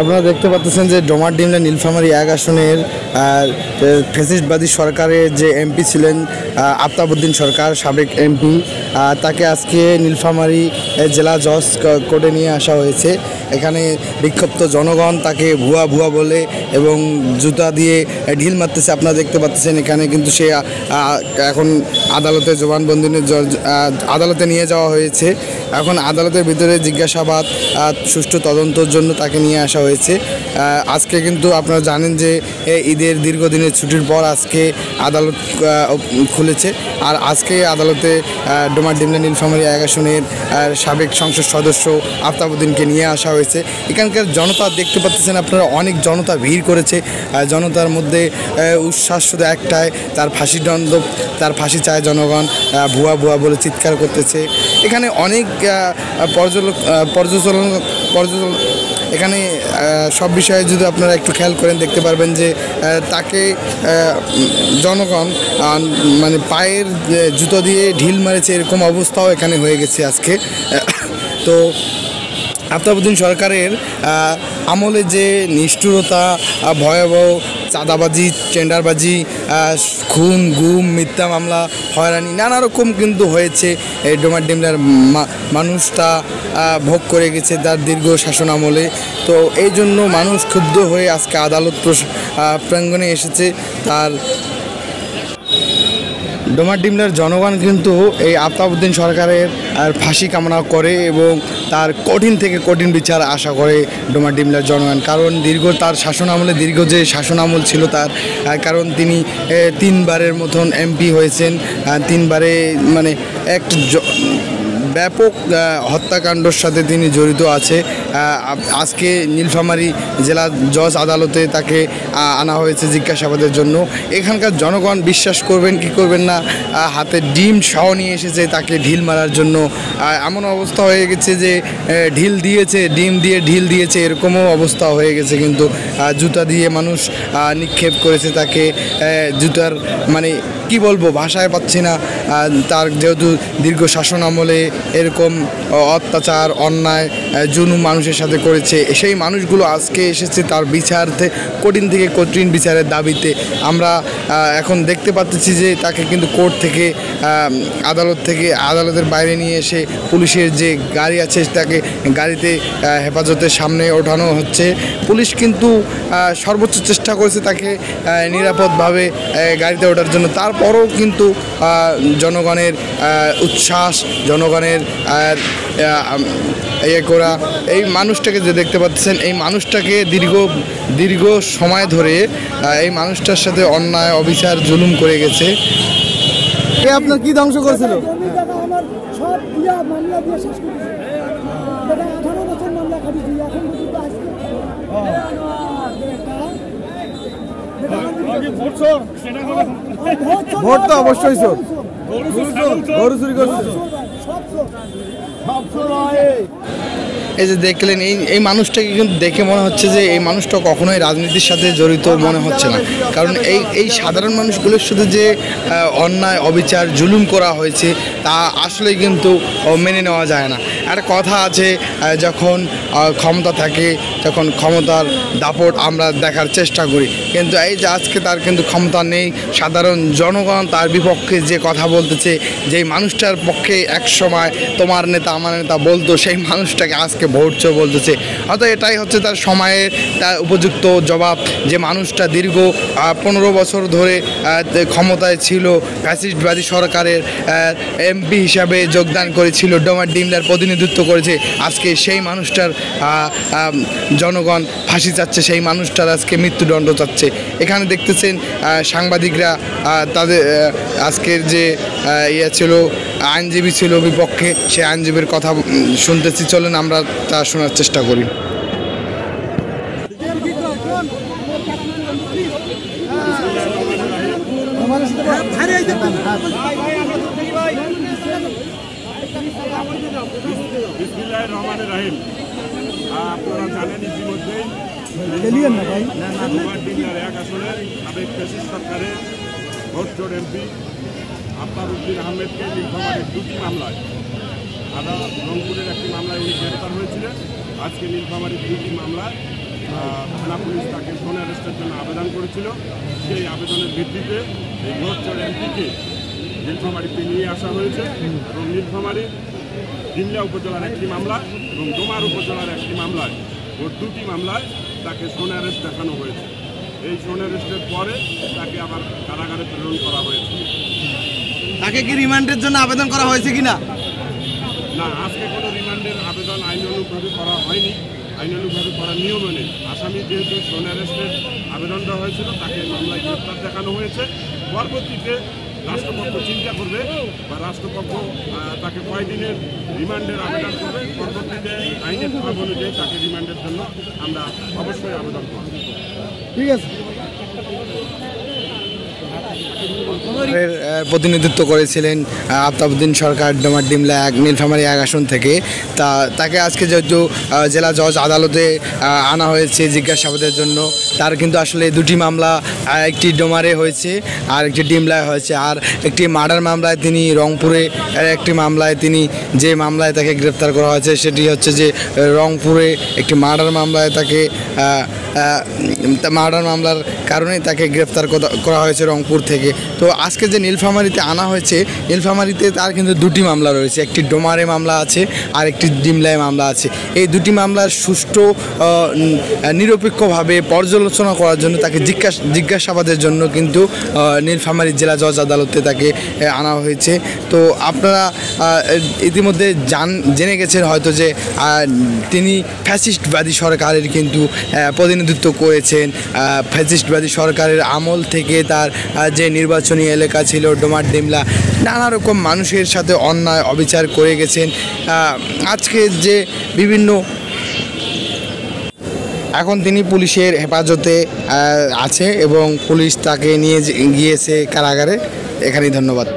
আপনারা দেখতে পাচ্ছেন যে ডোমারডিমলা নীলফামারী 1 আসনের ফ্যাসিস্টবাদী সরকারের যে এমপি ছিলেন আফতাবউদ্দিন সরকার, সাবেক এমপি, তাকে আজকে নীলফামারী জেলা জজ কোর্টে নিয়ে আসা হয়েছে। এখানে বিক্ষুব্ধ জনগণ তাকে ভুয়া ভুয়া বলে এবং জুতা দিয়ে ঢিল মারতেছে। আপনারা দেখতে পাচ্ছেন এখানে কিন্তু সে এখন আদালতে জবানবন্দির আদালতে নিয়ে যাওয়া হয়েছে। এখন আদালতের ভিতরে জিজ্ঞাসাবাদ, সুষ্ঠু তদন্তের জন্য তাকে নিয়ে আসা হয়েছে। আজকে কিন্তু আপনারা জানেন যে ঈদের দীর্ঘদিনের ছুটির পর আজকে আদালত খুলেছে। আর আজকে আদালতে ডোমারডিমলা নীলফামারী 1 আসনের সাবেক সংসদ সদস্য আফতাবউদ্দিনকে নিয়ে আসা হয়েছে। এখানকার জনতা দেখতে পাচ্ছেন আপনারা, অনেক জনতা ভিড় করেছে। জনতার মধ্যে উচ্ছ্বাস শুধু একটাই, তার ফাঁসিদণ্ড, তার ফাঁসি চায় জনগণ, ভুয়া ভুয়া বলে চিৎকার করতেছে। এখানে অনেক পর্যালোচনা এখানে সব বিষয়ে যদি আপনারা একটু খেয়াল করেন দেখতে পারবেন যে তাকে জনগণ মানে পায়ের জুতো দিয়ে ঢিল মারেছে, এরকম অবস্থাও এখানে হয়ে গেছে আজকে। তো আফতাবউদ্দিন সরকারের আমলে যে নিষ্ঠুরতা, ভয়াবহ চাঁদাবাজি, টেন্ডারবাজি, খুন, গুম, মিথ্যা মামলা, হয়রানি নানা রকম কিন্তু হয়েছে। এই ডোমারডিমলার মানুষটা ভোগ করে গেছে তার দীর্ঘ শাসন আমলে। তো এই জন্য মানুষ ক্ষুব্ধ হয়ে আজকে আদালত প্রাঙ্গণে এসেছে। তার ডোমারডিমলার জনগণ কিন্তু এই আফতাবউদ্দিন সরকারের ফাঁসি কামনা করে এবং তার কঠিন থেকে কঠিন বিচার আশা করে ডোমারডিমলার জনগণ। কারণ তার শাসন আমলে দীর্ঘ যে শাসন আমল ছিল তার, কারণ তিনি 3 বারের মতন এমপি হয়েছেন। 3 বারে মানে এক ব্যাপক হত্যাকাণ্ডের সাথে তিনি জড়িত আছে। আজকে নীলফামারী জেলা জজ আদালতে তাকে আনা হয়েছে জিজ্ঞাসাবাদের জন্য। এখানকার জনগণ বিশ্বাস করবেন কি করবেন না, হাতে ডিম সহ নিয়ে এসেছে তাকে ঢিল মারার জন্য। এমন অবস্থা হয়ে গেছে যে ঢিল দিয়েছে, ডিম দিয়ে ঢিল দিয়েছে, এরকমও অবস্থা হয়ে গেছে। কিন্তু জুতা দিয়ে মানুষ নিক্ষেপ করেছে তাকে। জুতার মানে কি বলবো, ভাষায় পাচ্ছি না। তার যেহেতু দীর্ঘ শাসন আমলে এরকম অত্যাচার, অন্যায়, জুলুম মানুষের সাথে করেছে, সেই মানুষগুলো আজকে এসেছে তার বিচারতে, কঠিন থেকে কঠিন বিচারের দাবিতে। আমরা এখন দেখতে পাচ্ছি যে তাকে কিন্তু কোর্ট থেকে, আদালত থেকে, আদালতের বাইরে নিয়ে এসে পুলিশের যে গাড়ি আছে তাকে গাড়িতে হেফাজতের সামনে ওঠানো হচ্ছে। পুলিশ কিন্তু সর্বোচ্চ চেষ্টা করেছে তাকে নিরাপদভাবে গাড়িতে ওঠার জন্য। তারপরও কিন্তু জনগণের উচ্ছ্বাস, জনগণের করা এই মানুষটাকে যে দেখতে পাচ্ছেন, এই মানুষটাকে দীর্ঘ সময় ধরে এই মানুষটার সাথে অন্যায়, অবিচার, জুলুম করে গেছে। এ আপনার কি ধ্বংস করেছিল? ভোট তো অবশ্যই গরু চুরি করছে। এই যে দেখলেন এই মানুষটাকে কিন্তু দেখে মনে হচ্ছে যে এই মানুষটা কখনোই রাজনীতির সাথে জড়িত মনে হচ্ছে না। কারণ এই সাধারণ মানুষগুলোর সাথে যে অন্যায়, অবিচার, জুলুম করা হয়েছে তা আসলে কিন্তু মেনে নেওয়া যায় না। একটা কথা আছে, যখন ক্ষমতা থাকে তখন ক্ষমতার দাপট আমরা দেখার চেষ্টা করি, কিন্তু এই যে আজকে তার কিন্তু ক্ষমতা নেই। সাধারণ জনগণ তার বিপক্ষে যে কথা বলতেছে, যেই মানুষটার পক্ষে এক সময় তোমার নেতা আমার নেতা বলতো, সেই মানুষটাকে আজকে ভোট চোর বলতেছে। অর্থাৎ এটাই হচ্ছে তার সময়ের তার উপযুক্ত জবাব। যে মানুষটা দীর্ঘ 15 বছর ধরে ক্ষমতায় ছিল, ফ্যাসিস্টবাদী সরকারের এমপি হিসাবে যোগদান করেছিল, ডোমারডিমলার প্রতিনিধিত্ব করেছে, আজকে সেই মানুষটার জনগণ ফাঁসি চাচ্ছে, সেই মানুষটার আজকে মৃত্যুদণ্ড চাচ্ছে। এখানে দেখতেছেন সাংবাদিকরা তাদের আজকের যে ছিল আইনজীবী ছিল বিপক্ষে, সেই আইনজীবীর কথা শুনতেছি। চলেন আমরা তা শোনার চেষ্টা করি। আপনারা জানেন ইতিমধ্যেই ডোমারডিমলার 1 আসনের সাবেক ফ্যাসিস্ট সরকারের ভোটজোড় এমপি আফতাবউদ্দিন আহমেদকে নীলফামারীর 2টি মামলায়, রংপুরের একটি মামলায় উনি গ্রেপ্তার হয়েছিলেন। আজকে নীলফামারীর 2টি মামলায় থানা পুলিশ তাকে ফোন অ্যারেস্টের জন্য আবেদন করেছিল। সেই আবেদনের ভিত্তিতে এই ঘোরচর এমপিকে নীলফামারীতে নিয়ে আসা হয়েছে এবং নীলফামারী ডিমলা উপজেলার একটি মামলা এবং ডোমার উপজেলার একটি মামলায়, ওর দুটি মামলায় তাকে সোন অ্যারেস্ট দেখানো হয়েছে। এই সোন অ্যারেস্টের পরে তাকে আবার কারাগারে প্রেরণ করা হয়েছে। তাকে কি রিমান্ডের জন্য আবেদন করা হয়েছে কিনা? না, আজকে কোনো রিমান্ডের আবেদন আইনানুগভাবে করা হয়নি। আইনানুগভাবে করার নিয়মও নেই। আসামি যেহেতু সোন অ্যারেস্টের আবেদন দেওয়া হয়েছিল, তাকে মামলায় গ্রেপ্তার দেখানো হয়েছে। পরবর্তীতে রাষ্ট্রপক্ষ চিন্তা করবে বা রাষ্ট্রপক্ষ তাকে কয়দিনের রিমান্ডের আবেদন করবে। পরবর্তীতে আইনের ধারা অনুযায়ী তাকে রিমান্ডের জন্য আমরা অবশ্যই আবেদন করব। ঠিক আছে। প্রতিনিধিত্ব করেছিলেন আফতাবউদ্দিন সরকার ডোমার ডিমলা 1 নীলফামারী 1 আসন থেকে। তাকে আজকে যেহেতু জেলা জজ আদালতে আনা হয়েছে জিজ্ঞাসাবাদের জন্য, তার কিন্তু আসলে দুটি মামলা, একটি ডোমারে হয়েছে আর একটি ডিমলায় হয়েছে। আর একটি মার্ডার মামলায় তিনি রংপুরে, একটি মামলায় তিনি যে মামলায় তাকে গ্রেপ্তার করা হয়েছে সেটি হচ্ছে যে রংপুরে একটি মার্ডার মামলায় তাকে মার্ডার মামলার কারণে তাকে গ্রেপ্তার করা হয়েছে রংপুর থেকে। তো আজকে যে নীলফামারীতে আনা হয়েছে, নীলফামারীতে তার কিন্তু দুটি মামলা রয়েছে, একটি ডোমারে মামলা আছে আর একটি ডিমলায় মামলা আছে। এই দুটি মামলার সুষ্ঠু নিরপেক্ষভাবে পর্যালোচনা করার জন্য তাকে জিজ্ঞাসাবাদের জন্য কিন্তু নীলফামারী জেলা জজ আদালতে তাকে আনা হয়েছে। তো আপনারা ইতিমধ্যে জেনে গেছেন হয়তো যে তিনি ফ্যাসিস্টবাদী সরকারের কিন্তু প্রতিনিধিত্ব করেছেন। ফ্যাসিস্টবাদী সরকারের আমল থেকে তার যে নির্বাচনী এলাকা ছিল ডোমার ডিমলা, নানা রকম মানুষের সাথে অন্যায় অবিচার করে গেছেন। আজকে যে বিভিন্ন, এখন তিনি পুলিশের হেফাজতে আছে এবং পুলিশ তাকে নিয়ে গিয়েছে কারাগারে। এখানেই ধন্যবাদ।